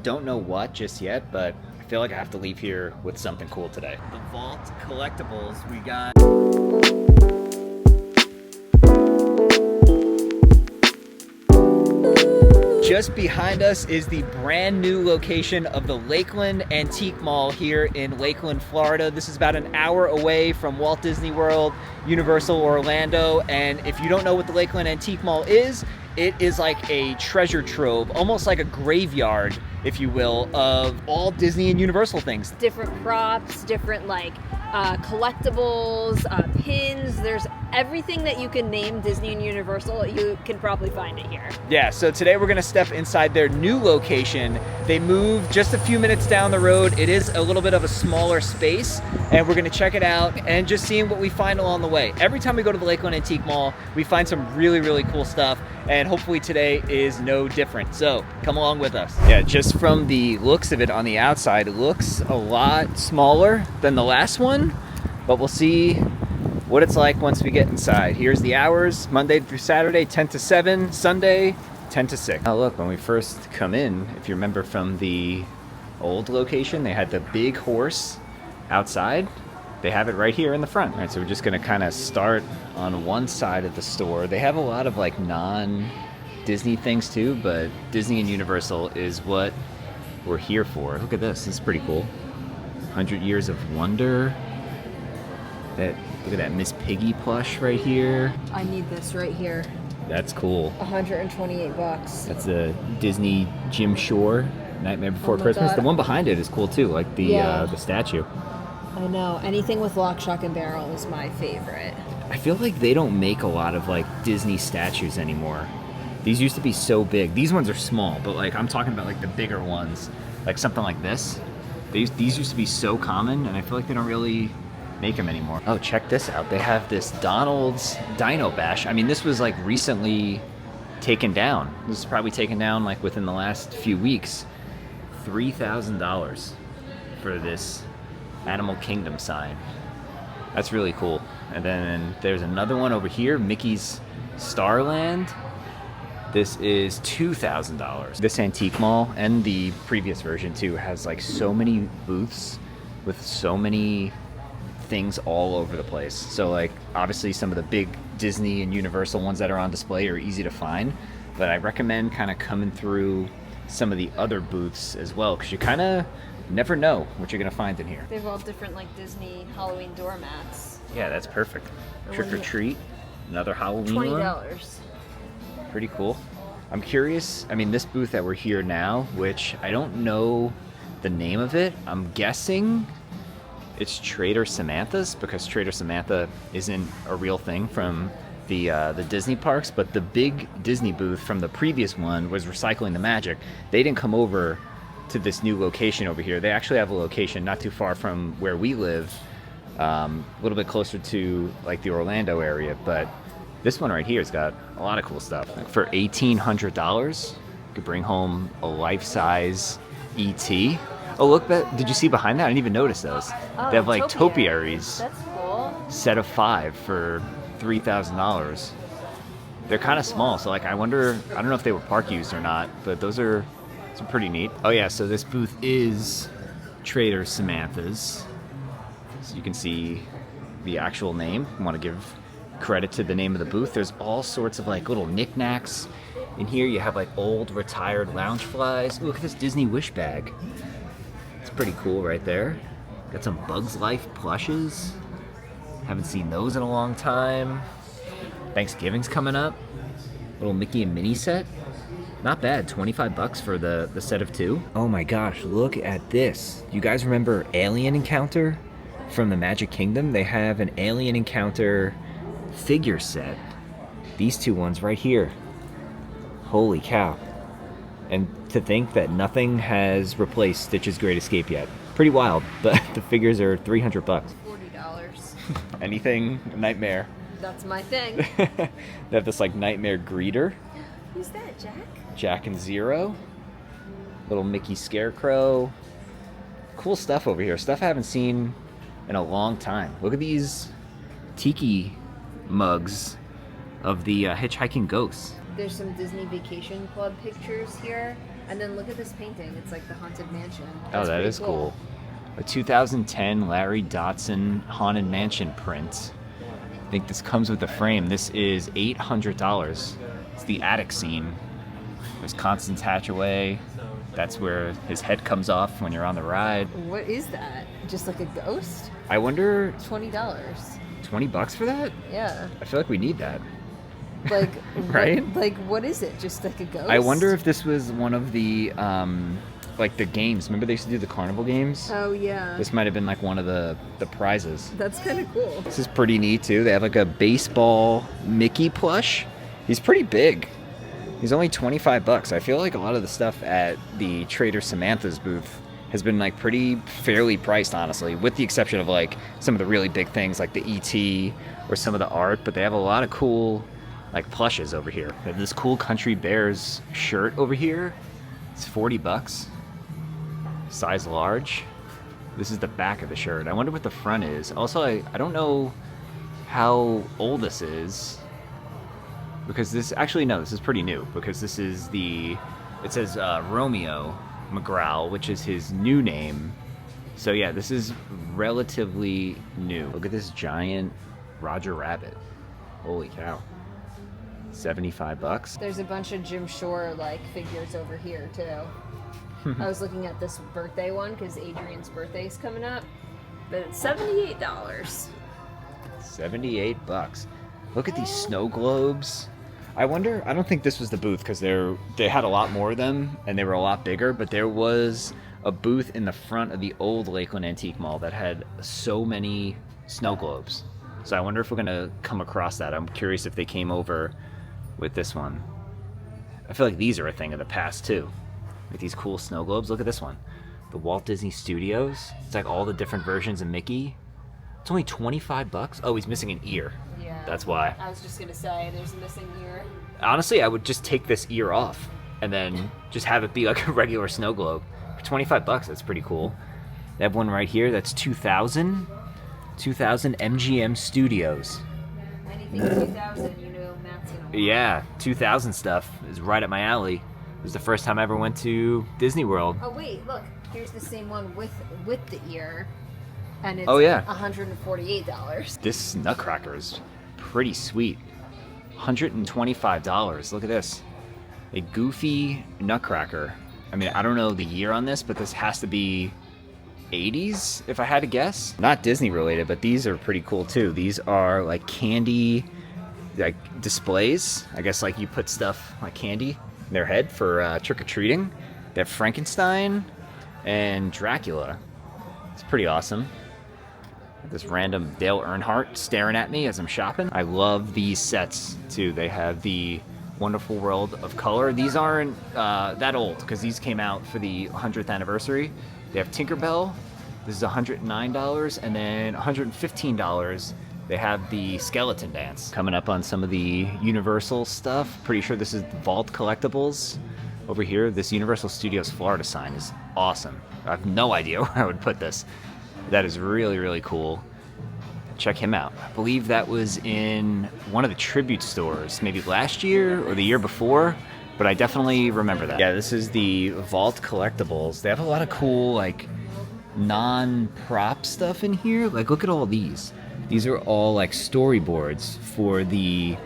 Don't know what just yet, but I feel like I have to leave here with something cool today. The Vault Collectibles, we got... Just behind us is the brand new location of the Lakeland Antique Mall here in Lakeland, Florida. This is about an hour away from Walt Disney World, Universal Orlando. And if you don't know what the Lakeland Antique Mall is, it is like a treasure trove, almost like a graveyard, if you will, of all Disney and Universal things. Different props, different like collectibles, pins. There's everything that you can name Disney and Universal, you can probably find it here. Yeah, so today we're gonna step inside their new location. They moved just a few minutes down the road. It is a little bit of a smaller space, and we're gonna check it out and just seeing what we find along the way. Every time we go to the Lakeland Antique Mall, we find some really, really cool stuff, and hopefully today is no different. So come along with us. Yeah, just from the looks of it on the outside, it looks a lot smaller than the last one, but we'll see what it's like once we get inside. Here's the hours: Monday through Saturday, 10 to 7, Sunday, 10 to 6. Oh look, when we first come in, if you remember from the old location, they had the big horse outside. They have it right here in the front. All right, so we're just gonna kind of start on one side of the store. They have a lot of like non-Disney things too, but Disney and Universal is what we're here for. Look at this, this is pretty cool. 100 Years of Wonder. Look at that Miss Piggy plush right here. I need this right here. That's cool. 128 bucks. That's a Disney Jim Shore, Nightmare Before my Christmas. God. The one behind it is cool too, like the statue. I know. Anything with lock, shock, and barrel is my favorite. I feel like they don't make a lot of like Disney statues anymore. These used to be so big. These ones are small, but like I'm talking about like the bigger ones, like something like this. These used to be so common, and I feel like they don't really make them anymore. Oh, check this out. They have this Donald's Dino Bash. I mean, this was like recently taken down. This is probably taken down like within the last few weeks. $3,000 for this Animal Kingdom sign. That's really cool. And then there's another one over here, Mickey's Starland. This is $2,000. This antique mall, and the previous version too, has like so many booths with so many things all over the place. So like obviously some of the big Disney and Universal ones that are on display are easy to find, but I recommend kind of coming through some of the other booths as well, because you kind of never know what you're gonna find in here. They have all different like Disney Halloween doormats. Yeah, that's perfect. Trick or treat, another Halloween one. $20. Pretty cool. I'm curious, I mean, this booth that we're here now, which I don't know the name of it, I'm guessing it's Trader Samantha's, because Trader Samantha isn't a real thing from the Disney parks, but the big Disney booth from the previous one was Recycling the Magic. They didn't come over to this new location over here. They actually have a location not too far from where we live, a little bit closer to like the Orlando area, but this one right here has got a lot of cool stuff. For $1,800, you could bring home a life-size E.T. Oh, look, did you see behind that? I didn't even notice those. Oh, they have like topiaries. topiaries. That's cool. Set of 5 for $3,000. They're kind of small, so like I wonder, I don't know if they were park used or not, but those are some pretty neat. Oh yeah, so this booth is Trader Samantha's. So you can see the actual name. I want to give credit to the name of the booth. There's all sorts of like little knickknacks. In here you have like old retired Loungeflies. Ooh, look at this Disney Wish bag. It's pretty cool right there. Got some Bugs Life plushes. Haven't seen those in a long time. Thanksgiving's coming up. Little Mickey and Minnie set. Not bad, 25 bucks for the set of 2. Oh my gosh, look at this. You guys remember Alien Encounter from the Magic Kingdom? They have an Alien Encounter figure set. These 2 ones right here. Holy cow. And to think that nothing has replaced Stitch's Great Escape yet. Pretty wild, but the figures are 300 bucks. $40. Anything Nightmare. That's my thing. They have this like Nightmare greeter. Who's that, Jack? Jack and Zero. Little Mickey Scarecrow. Cool stuff over here. Stuff I haven't seen in a long time. Look at these tiki mugs of the Hitchhiking Ghosts. There's some Disney Vacation Club pictures here. And then look at this painting. It's like the Haunted Mansion. Oh, that is cool. A 2010 Larry Dotson Haunted Mansion print. I think this comes with a frame. This is $800. It's the attic scene. There's Constance Hatchaway. That's where his head comes off when you're on the ride. What is that? Just like a ghost? I wonder... $20. $20 for that? Yeah. I feel like we need that. Like, right? What is it? Just like a ghost? I wonder if this was one of the, like the games. Remember they used to do the carnival games? Oh, yeah. This might have been like one of the prizes. That's kind of cool. This is pretty neat too. They have like a baseball Mickey plush. He's pretty big. He's only $25. I feel like a lot of the stuff at the Trader Samantha's booth has been like pretty fairly priced, honestly, with the exception of like some of the really big things like the ET or some of the art, but they have a lot of cool like plushes over here. They have this cool Country Bears shirt over here. It's $40. Size large. This is the back of the shirt. I wonder what the front is. Also, I don't know how old this is. Because this, actually no, this is pretty new. Because this is it says Romeo McGraw, which is his new name. So yeah, this is relatively new. Look at this giant Roger Rabbit. Holy cow. $75. There's a bunch of Jim Shore like figures over here too. I was looking at this birthday one because Adrian's birthday is coming up, but it's $78. $78. Look at these snow globes. I wonder, I don't think this was the booth because they had a lot more of them and they were a lot bigger, but there was a booth in the front of the old Lakeland Antique Mall that had so many snow globes. So I wonder if we're gonna come across that. I'm curious if they came over with this one. I feel like these are a thing of the past too. Like these cool snow globes. Look at this one. The Walt Disney Studios. It's like all the different versions of Mickey. It's only $25. Oh, he's missing an ear. Yeah. That's why. I was just gonna say there's a missing ear. Honestly, I would just take this ear off and then just have it be like a regular snow globe. For $25, that's pretty cool. They have one right here that's 2000 MGM Studios. Anything 2000, you know Matt's gonna want. Yeah, 2000 stuff is right up my alley. It was the first time I ever went to Disney World. Oh wait, look, here's the same one with the ear, and it's $148. This Nutcracker is pretty sweet. $125. Look at this. A Goofy Nutcracker. I mean, I don't know the year on this, but this has to be 80s, if I had to guess. Not Disney related, but these are pretty cool too. These are like candy, like displays. I guess like you put stuff like candy in their head for trick-or-treating. They have Frankenstein and Dracula. It's pretty awesome. This random Dale Earnhardt staring at me as I'm shopping. I love these sets too. They have the Wonderful World of Color. These aren't that old because these came out for the 100th anniversary. They have Tinkerbell. This is $109, and then $115. They have the Skeleton Dance. Coming up on some of the Universal stuff. Pretty sure this is Vault Collectibles. Over here, this Universal Studios Florida sign is awesome. I have no idea where I would put this. That is really, really cool. Check him out. I believe that was in one of the tribute stores, maybe last year or the year before, but I definitely remember that. Yeah, this is the Vault Collectibles. They have a lot of cool, like, non-prop stuff in here. Like, look at all these. These are all, like, storyboards for the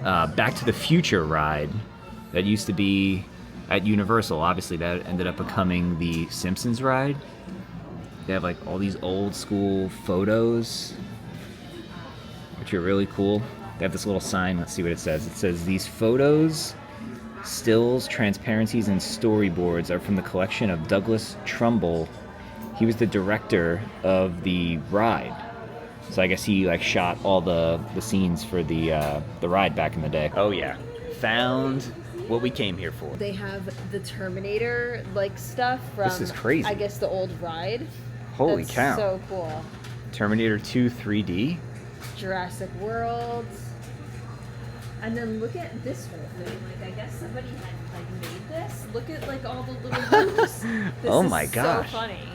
Back to the Future ride that used to be at Universal. Obviously, that ended up becoming the Simpsons ride. They have, like, all these old school photos, which are really cool. They have this little sign. Let's see what it says. It says, "These photos, stills, transparencies, and storyboards are from the collection of Douglas Trumbull. He was the director of the ride." So I guess he like shot all the scenes for the ride back in the day. Oh yeah, found what we came here for. They have the Terminator like stuff from, this is crazy, I guess, the old ride. Holy That's cow. So cool. Terminator 2 3D. Jurassic World. And then look at this whole thing. Like, I guess somebody had like made this. Look at like all the little moves. Oh my gosh. So funny.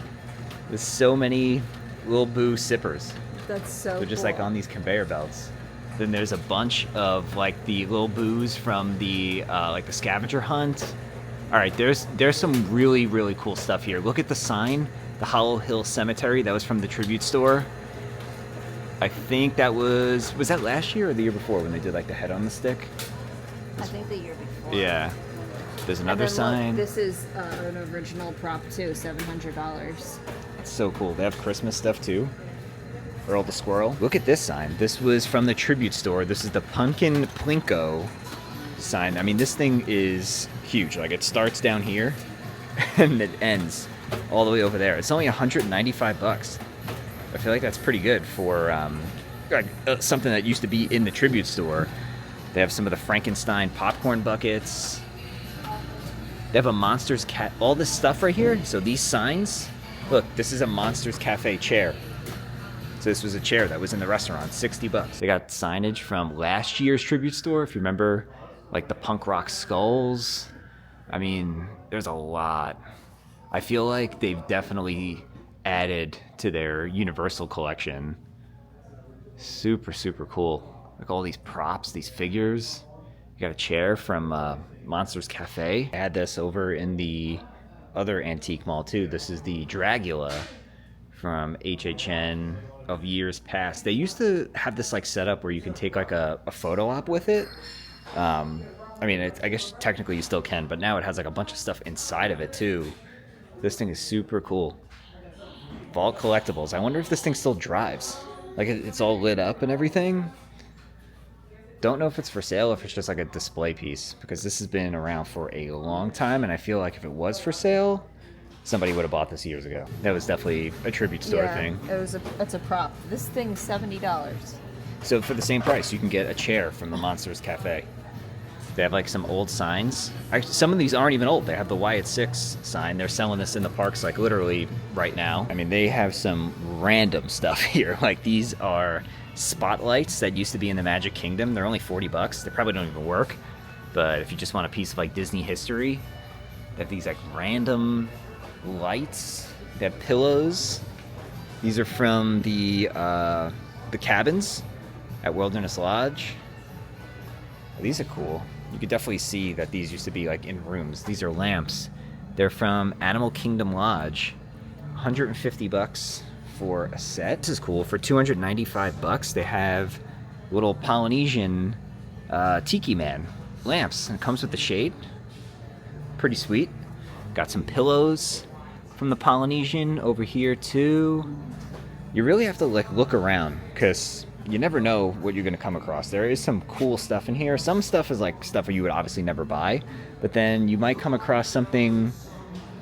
There's so many little boo sippers. That's so They're just cool. like on these conveyor belts. Then there's a bunch of like the little boos from the like the scavenger hunt. All right, there's some really, really cool stuff here. Look at the sign, the Hollow Hill Cemetery. That was from the tribute store. I think that was that last year or the year before when they did like the head on the stick? I think the year before. Yeah. There's another and then sign. Look, this is an original prop too, $700. It's so cool. They have Christmas stuff too. Earl the Squirrel. Look at this sign. This was from the tribute store. This is the Pumpkin Plinko sign. I mean, this thing is huge. Like, it starts down here and it ends all the way over there. It's only $195. I feel like that's pretty good for something that used to be in the tribute store. They have some of the Frankenstein popcorn buckets. They have a Monsters Cat. All this stuff right here. So these signs. Look, this is a Monsters Cafe chair. So this was a chair that was in the restaurant, $60. They got signage from last year's tribute store. If you remember, like the punk rock skulls. I mean, there's a lot. I feel like they've definitely added to their Universal collection. Super, super cool. Like all these props, these figures. You got a chair from Monsters Cafe. I had this over in the other antique mall too. This is the Dragula from HHN of years past. They used to have this like setup where you can take like a photo op with it. I mean, I guess technically you still can, but now it has like a bunch of stuff inside of it too. This thing is super cool. Vault Collectibles. I wonder if this thing still drives. Like, it's all lit up and everything. Don't know if it's for sale, if it's just like a display piece, because this has been around for a long time, and I feel like if it was for sale, somebody would have bought this years ago. That was definitely a tribute store thing. It's a prop. This thing's $70. So for the same price, you can get a chair from the Monsters Cafe. They have like some old signs. Actually, some of these aren't even old. They have the Wyatt 6 sign. They're selling this in the parks like literally right now. I mean, they have some random stuff here. Like, these are spotlights that used to be in the Magic Kingdom. They're only $40. They probably don't even work. But if you just want a piece of like Disney history, they have these like random lights. They have pillows. These are from the cabins at Wilderness Lodge. These are cool. You could definitely see that these used to be like in rooms. These are lamps. They're from Animal Kingdom Lodge. $150 for a set. This is cool. For $295, they have little Polynesian Tiki Man lamps. And it comes with the shade. Pretty sweet. Got some pillows from the Polynesian over here too. You really have to like look around, because you never know what you're going to come across. There is some cool stuff in here. Some stuff is like stuff you would obviously never buy, but then you might come across something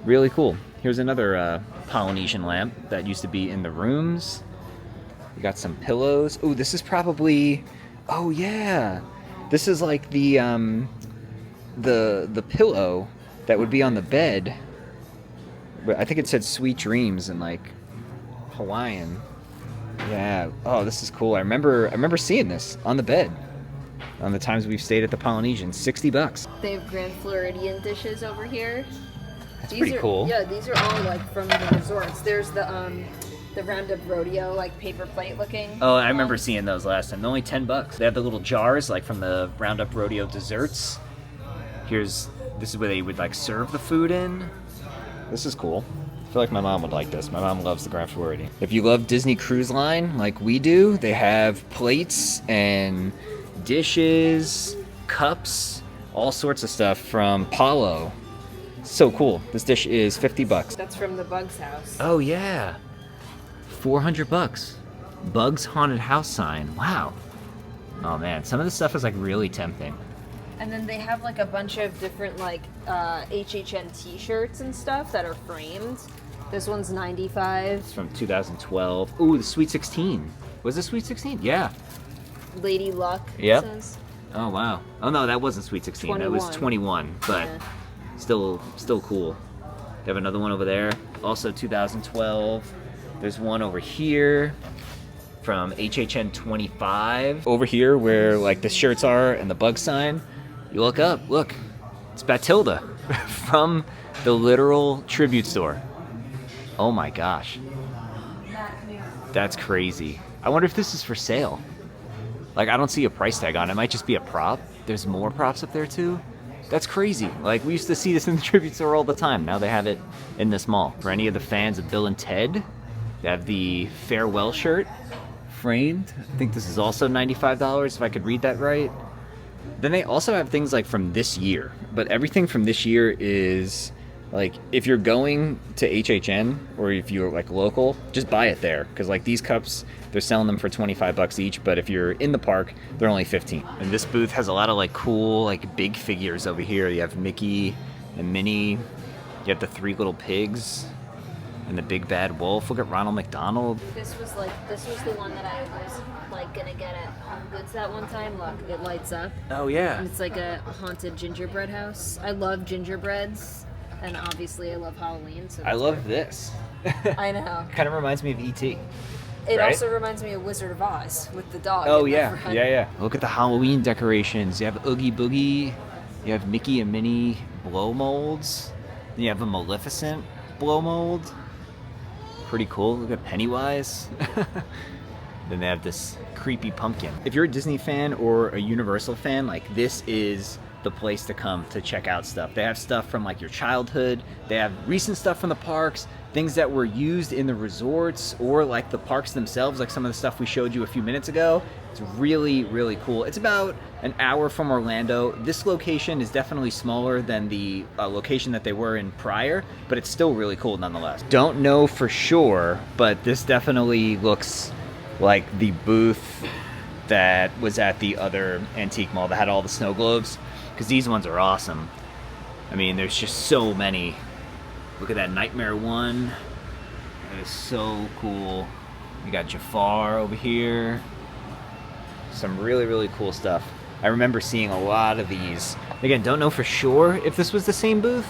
really cool. Here's another Polynesian lamp that used to be in the rooms. We got some pillows. Oh, this is probably, oh yeah, this is like the pillow that would be on the bed. I think it said Sweet Dreams in like Hawaiian. Yeah. Oh, this is cool. I remember seeing this on the bed on the times we've stayed at the Polynesian. $60. They have Grand Floridian dishes over here. That's pretty cool. Yeah, these are all like from the resorts. There's the Roundup Rodeo like paper plate looking. Oh, I remember seeing those last time. They're only $10. They have the little jars like from the Roundup Rodeo desserts. This is where they would like serve the food in. This is cool. I feel like my mom would like this. My mom loves the Grand Floridian. If you love Disney Cruise Line like we do, they have plates and dishes, cups, all sorts of stuff from Paulo. So cool. This dish is $50. That's from the Bugs house. Oh yeah. $400. Bugs Haunted House sign. Wow. Oh man, some of this stuff is like really tempting. And then they have like a bunch of different like HHN t-shirts and stuff that are framed. This one's $95. It's from 2012. Ooh, the Sweet 16. Was it Sweet 16? Yeah. Lady Luck. Yep. Says. Oh wow. Oh no, that wasn't Sweet 16. 21. That was 21. But Yeah. still cool. They have another one over there. Also 2012. There's one over here from HHN 25. Over here where like the shirts are and the bug sign. You look up, look, it's Batilda from the literal tribute store. Oh my gosh. That's crazy. I wonder if this is for sale. Like, I don't see a price tag on it. It might just be a prop. There's more props up there too. That's crazy. Like, we used to see this in the tribute store all the time. Now they have it in this mall. For any of the fans of Bill and Ted, they have the farewell shirt framed. I think this is also $95, if I could read that right. Then they also have things like from this year, but everything from this year is like, if you're going to HHN or if you're like local, just buy it there, because like these cups, they're selling them for 25 bucks each, but if you're in the park, they're only 15. And this booth has a lot of like cool like big figures over here. You have Mickey and Minnie, you have the 3 little pigs and the big bad wolf. Look at Ronald McDonald. This was the one that I was like gonna get at Home Goods that one time. Look, it lights up. Oh yeah. And it's like a haunted gingerbread house. I love gingerbreads, and obviously I love Halloween. So I love this. I know. Kind of reminds me of E.T. It right? Also reminds me of Wizard of Oz with the dog. Oh in the yeah, front. yeah. Look at the Halloween decorations. You have Oogie Boogie, you have Mickey and Minnie blow molds, then you have a Maleficent blow mold. Pretty cool. Look at Pennywise. Then they have this creepy pumpkin. If you're a Disney fan or a Universal fan, like this is the place to come to check out stuff. They have stuff from like your childhood. They have recent stuff from the parks, things that were used in the resorts or like the parks themselves, like some of the stuff we showed you a few minutes ago. It's really, really cool. It's about an hour from Orlando. This location is definitely smaller than the location that they were in prior, but it's still really cool nonetheless. Don't know for sure, but this definitely looks like the booth that was at the other antique mall that had all the snow globes, because these ones are awesome. I mean, there's just so many. Look at that Nightmare one. That is so cool. We got Jafar over here. Some really, really cool stuff. I remember seeing a lot of these. Again, don't know for sure if this was the same booth,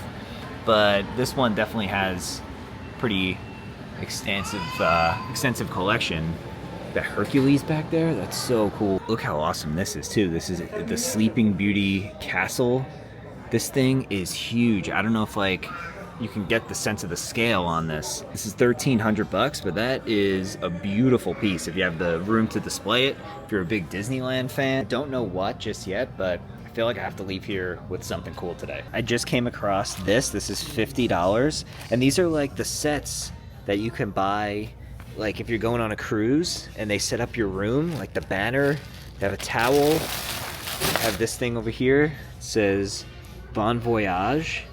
but this one definitely has pretty extensive collection. The Hercules back there, that's so cool. Look how awesome this is too. This is the Sleeping Beauty castle. This thing is huge. I don't know if like you can get the sense of the scale on this. This is 1,300 bucks, but that is a beautiful piece if you have the room to display it. If you're a big Disneyland fan, don't know what just yet, but I feel like I have to leave here with something cool today. I just came across this. This is $50, and these are like the sets that you can buy like if you're going on a cruise and they set up your room, like the banner. They have a towel. They have this thing over here. It says Bon Voyage.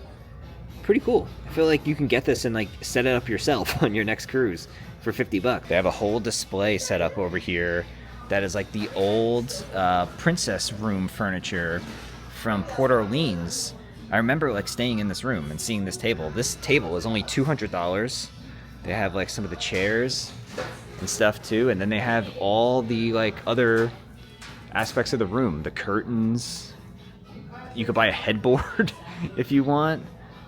Pretty cool. I feel like you can get this and like set it up yourself on your next cruise for 50 bucks. They have a whole display set up over here that is like the old princess room furniture from Port Orleans. I remember like staying in this room and seeing this table. This table is only $200. They have like some of the chairs and stuff too, and then they have all the like other aspects of the room, the curtains. You could buy a headboard if you want.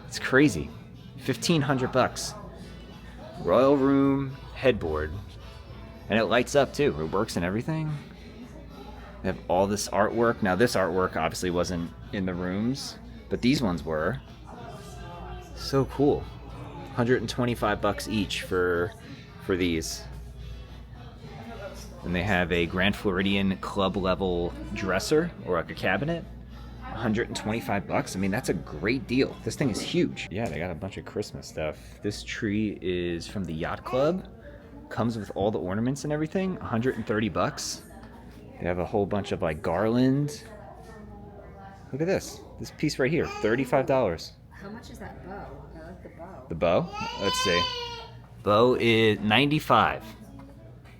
It's crazy. 1,500 bucks. Royal room headboard, and it lights up too. It works and everything. They have all this artwork. Now this artwork obviously wasn't in the rooms, but these ones were. So cool. 125 bucks each for these. And they have a Grand Floridian club level dresser or like a cabinet. 125 bucks. I mean, that's a great deal. This thing is huge. Yeah, they got a bunch of Christmas stuff. This tree is from the Yacht Club. Comes with all the ornaments and everything. 130 bucks. They have a whole bunch of like garland. Look at this. This piece right here, $35. How much is that bow? I like the bow. The bow? Let's see. Bow is 95.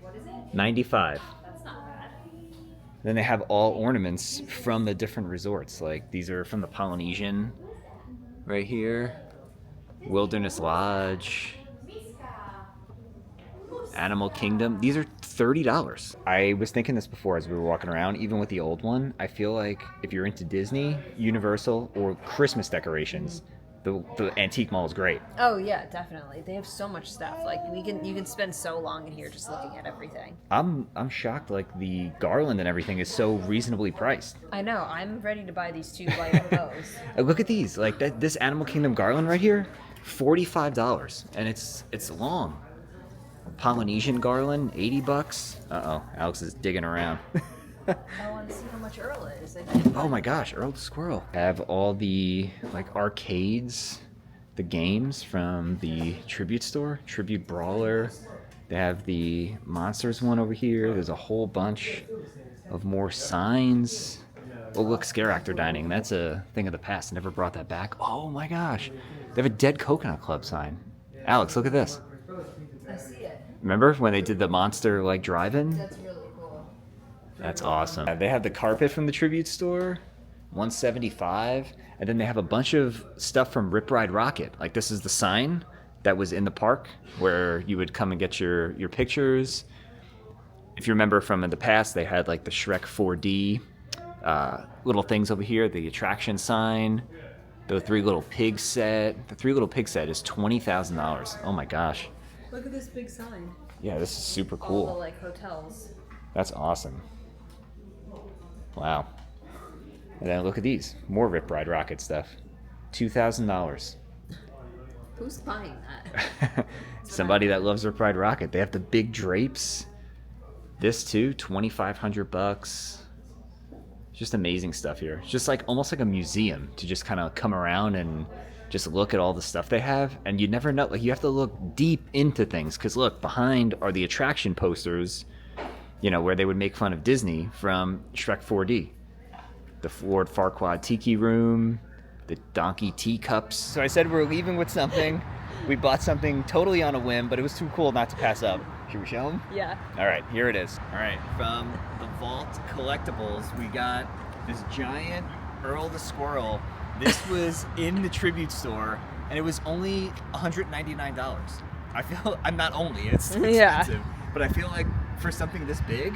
What is it? 95. That's not bad. Then they have all ornaments from the different resorts. Like these are from the Polynesian right here. Wilderness Lodge. Animal Kingdom. These are $30. I was thinking this before as we were walking around, even with the old one. I feel like if you're into Disney, Universal, or Christmas decorations, the antique mall is great. Oh yeah, definitely. They have so much stuff. Like you can spend so long in here just looking at everything. I'm shocked. Like the garland and everything is so reasonably priced. I know. I'm ready to buy these 2 light bows. Look at these. Like this Animal Kingdom garland right here, $45, and it's long. Polynesian garland, 80 bucks. Uh-oh, Alex is digging around. I want to see how much Earl is. Oh my gosh, Earl the Squirrel. Have all the like arcades, the games from the Tribute store, Tribute Brawler. They have the Monsters one over here. There's a whole bunch of more signs. Oh look, Scare Actor Dining. That's a thing of the past. Never brought that back. Oh my gosh. They have a Dead Coconut Club sign. Alex, look at this. I see it. Remember when they did the monster like drive-in? That's really cool. That's awesome. They have the carpet from the Tribute store, $175, and then they have a bunch of stuff from Rip Ride Rocket. Like this is the sign that was in the park where you would come and get your pictures. If you remember from in the past, they had like the Shrek 4D little things over here, the attraction sign, the Three Little Pigs set. The Three Little Pigs set is $20,000. Oh my gosh. Look at this big sign. Yeah, this is super cool. All the like hotels. That's awesome. Wow. And then look at these. More Rip Ride Rocket stuff. $2,000. Who's buying that? Somebody that loves Rip Ride Rocket. They have the big drapes. This too, $2,500. Just amazing stuff here. It's just like almost like a museum to just kind of come around and just look at all the stuff they have. And you never know, like you have to look deep into things because look, behind are the attraction posters, you know, where they would make fun of Disney from Shrek 4D. The Lord Farquaad Tiki Room, the Donkey Teacups. So I said we're leaving with something. We bought something totally on a whim, but it was too cool not to pass up. Should we show them? Yeah. All right, here it is. All right, from the Vault Collectibles, we got this giant Earl the Squirrel. This was in the Tribute store, and it was only $199. I feel, I'm not only, it's expensive, but I feel like for something this big,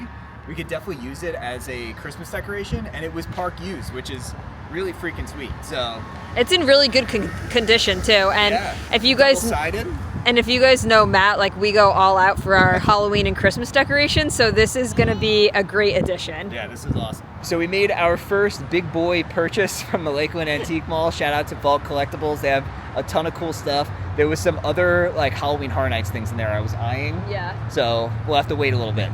we could definitely use it as a Christmas decoration, and it was park used, which is really freaking sweet. So it's in really good condition too, and yeah, if you guys double-sided. And if you guys know Matt, like we go all out for our Halloween and Christmas decorations, so this is gonna be a great addition. Yeah, this is awesome. So we made our first big boy purchase from the Lakeland Antique Mall. Shout out to Vault Collectibles. They have a ton of cool stuff. There was some other like Halloween Horror Nights things in there I was eyeing. Yeah. So we'll have to wait a little bit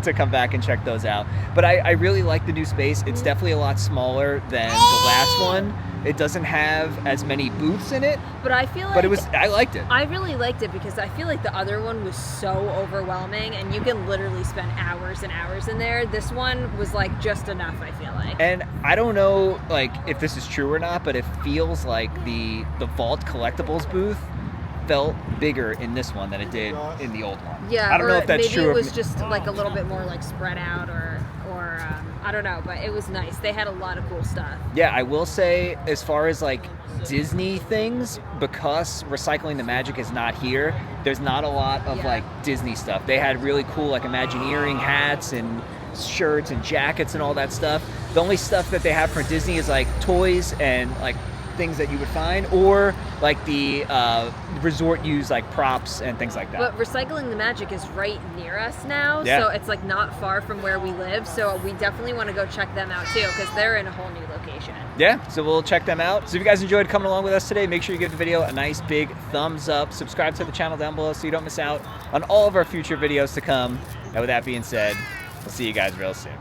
to come back and check those out. But I really like the new space. It's definitely a lot smaller than the last one. It doesn't have as many booths in it. But I feel like... But I liked it. I really liked it because I feel like the other one was so overwhelming and you can literally spend hours and hours in there. This one was like just enough, I feel like. And I don't know like if this is true or not, but it feels like the Vault Collectibles booth felt bigger in this one than it did in the old one. Yeah, I don't know if that's maybe true. It was just like a little bit more like spread out or I don't know, but it was nice. They had a lot of cool stuff. Yeah, I will say as far as like Disney things, because Recycling the Magic is not here, there's not a lot of like Disney stuff. They had really cool like Imagineering hats and shirts and jackets and all that stuff. The only stuff that they have for Disney is like toys and like things that you would find, or like the resort use like props and things like that. But Recycling the Magic is right near us now, so it's like not far from where we live, so we definitely want to go check them out too because they're in a whole new location. Yeah, so we'll check them out. So if you guys enjoyed coming along with us today, make sure you give the video a nice big thumbs up, subscribe to the channel down below so you don't miss out on all of our future videos to come. And with that being said, we'll see you guys real soon.